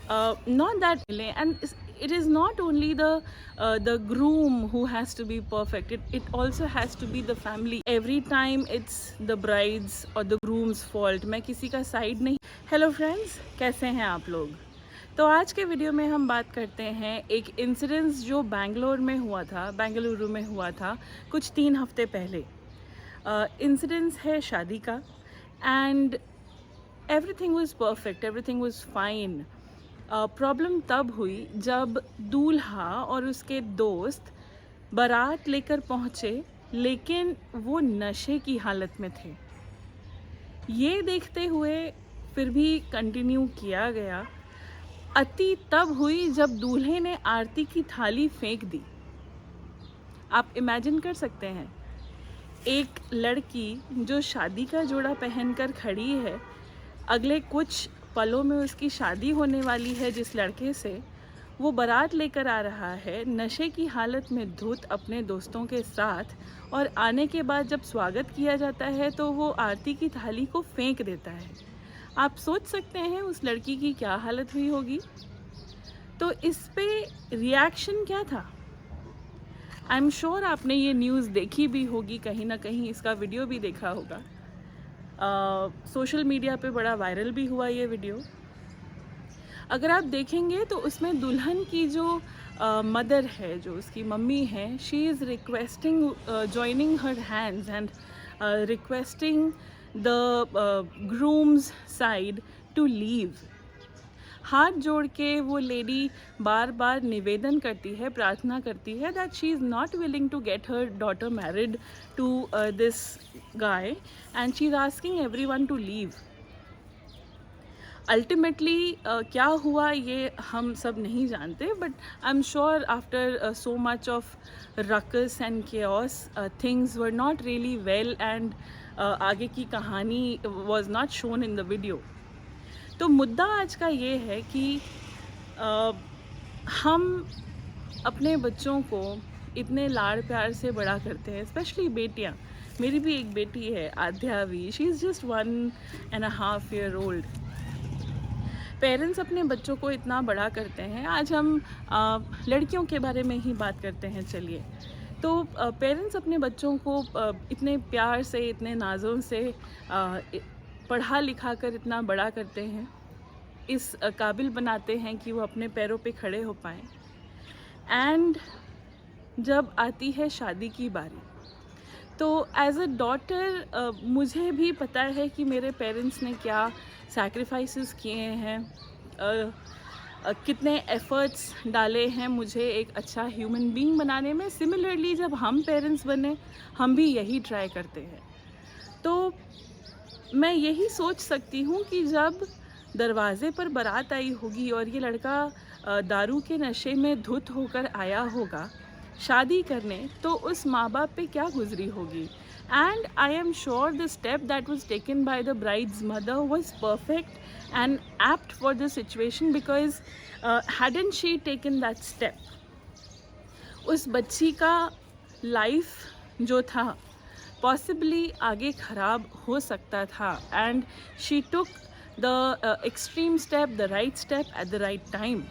not that, and it is not only the groom who has to be perfect. It also has to be the family. Every time it's the bride's or the groom's fault. मैं किसी का side नहीं. Hello friends, कैसे हैं आप लोग? तो आज के वीडियो में हम बात करते हैं एक इंसिडेंस जो बेंगलुरु में हुआ था कुछ 3 हफ्ते पहले. इंसिडेंस है शादी का and everything was perfect, everything was fine. Problem तब हुई जब दूल्हा और उसके दोस्त बारात लेकर पहुँचे, लेकिन वो नशे की हालत में थे. ये देखते हुए फिर भी कंटिन्यू किया गया. अति तब हुई जब दूल्हे ने आरती की थाली फेंक दी. आप इमेजिन कर सकते हैं, एक लड़की जो शादी का जोड़ा पहनकर खड़ी है, अगले कुछ पलों में उसकी शादी होने वाली है जिस लड़के से, वो बारात लेकर आ रहा है नशे की हालत में धुत अपने दोस्तों के साथ, और आने के बाद जब स्वागत किया जाता है तो वो आरती की थाली को फेंक देता है. आप सोच सकते हैं उस लड़की की क्या हालत हुई होगी. तो इस पे रिएक्शन क्या था? आई एम श्योर आपने ये न्यूज़ देखी भी होगी, कहीं ना कहीं इसका वीडियो भी देखा होगा. सोशल मीडिया पे बड़ा वायरल भी हुआ ये वीडियो. अगर आप देखेंगे तो उसमें दुल्हन की जो मदर है, जो उसकी मम्मी है, she is requesting, joining her hands and requesting the groom's side to leave. हाथ जोड़ के वो लेडी बार बार निवेदन करती है, प्रार्थना करती है that she is not willing to get her daughter married to this guy and she is asking everyone to leave. Ultimately क्या हुआ ये हम सब नहीं जानते, but I am sure after so much of ruckus and chaos things were not really well and आगे की कहानी was not shown in the video. तो मुद्दा आज का ये है कि हम अपने बच्चों को इतने लाड़ प्यार से बड़ा करते हैं, स्पेशली बेटियां. मेरी भी एक बेटी है, Aadhyavi. She is just 1.5 year old. Parents अपने बच्चों को इतना बड़ा करते हैं. आज हम लड़कियों के बारे में ही बात करते हैं. चलिए, तो पेरेंट्स अपने बच्चों को इतने प्यार से, इतने नाज़ों से पढ़ा लिखा कर इतना बड़ा करते हैं, इस काबिल बनाते हैं कि वो अपने पैरों पे खड़े हो पाएँ. एंड जब आती है शादी की बारी, तो एज अ डॉटर मुझे भी पता है कि मेरे पेरेंट्स ने क्या सैक्रिफाइसेस किए हैं, कितने एफ़र्ट्स डाले हैं मुझे एक अच्छा ह्यूमन बीइंग बनाने में. सिमिलरली जब हम पेरेंट्स बने, हम भी यही ट्राई करते हैं. तो मैं यही सोच सकती हूँ कि जब दरवाज़े पर बारात आई होगी और ये लड़का दारू के नशे में धुत होकर आया होगा शादी करने, तो उस माँ बाप पे क्या गुजरी होगी. And I am sure the step that was taken by the brides mother was perfect and apt for the situation, because hadn't she taken that step, उस बच्ची का लाइफ जो था पॉसिबली आगे ख़राब हो सकता था. And she took the extreme step, the right step at the right time.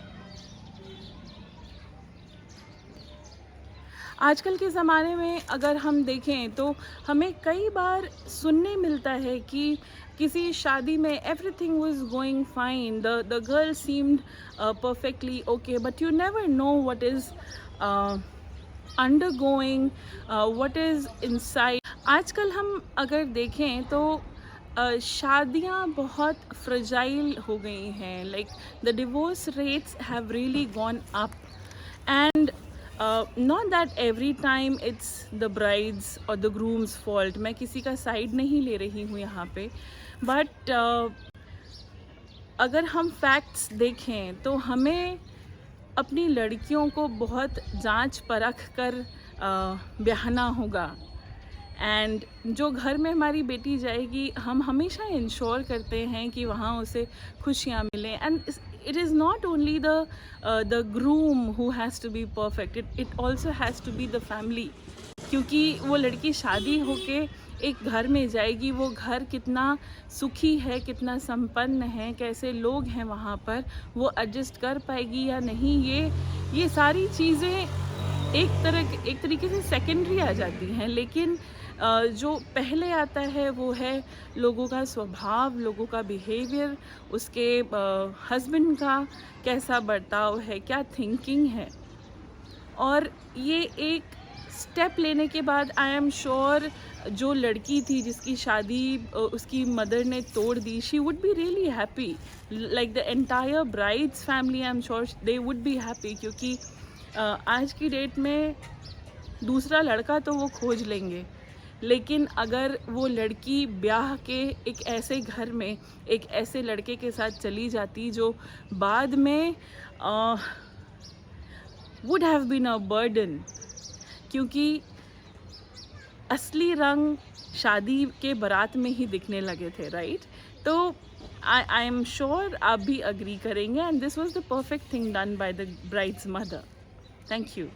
आजकल के ज़माने में अगर हम देखें तो हमें कई बार सुनने मिलता है कि किसी शादी में everything was going fine, the girl seemed perfectly okay, but you never know what is undergoing, what is inside. आजकल हम अगर देखें तो शादियाँ बहुत फ्रजाइल हो गई हैं. Like the divorce rates have really gone up. And not that every time it's the brides और द ग्रूम्स फॉल्ट. मैं किसी का साइड नहीं ले रही हूँ यहाँ पे, बट अगर हम फैक्ट्स देखें तो हमें अपनी लड़कियों को बहुत जांच परख कर ब्याहना होगा. एंड जो घर में हमारी बेटी जाएगी, हम हमेशा इंश्योर करते हैं कि वहाँ उसे खुशियाँ मिलें. And it is not only the groom who has to be perfect, it also has to be the family. क्योंकि वो लड़की शादी होके एक घर में जाएगी, वो घर कितना सुखी है, कितना संपन्न है, कैसे लोग हैं वहाँ पर, वो एडजस्ट कर पाएगी या नहीं, ये सारी चीज़ें एक तरीके से सेकेंडरी आ जाती हैं। लेकिन जो पहले आता है वो है लोगों का स्वभाव, लोगों का बिहेवियर, उसके हस्बैंड का कैसा बर्ताव है, क्या थिंकिंग है। और ये एक स्टेप लेने के बाद आई एम श्योर जो लड़की थी जिसकी शादी उसकी मदर ने तोड़ दी, she would be really happy, like the entire bride's family, I am sure they would be happy. क्योंकि आज की डेट में दूसरा लड़का तो वो खोज लेंगे, लेकिन अगर वो लड़की ब्याह के एक ऐसे घर में एक ऐसे लड़के के साथ चली जाती जो बाद में would have been a burden, क्योंकि असली रंग शादी के बारात में ही दिखने लगे थे, राइट? तो आई एम श्योर आप भी अग्री करेंगे, and this was the perfect thing done by the brides mother. Thank you.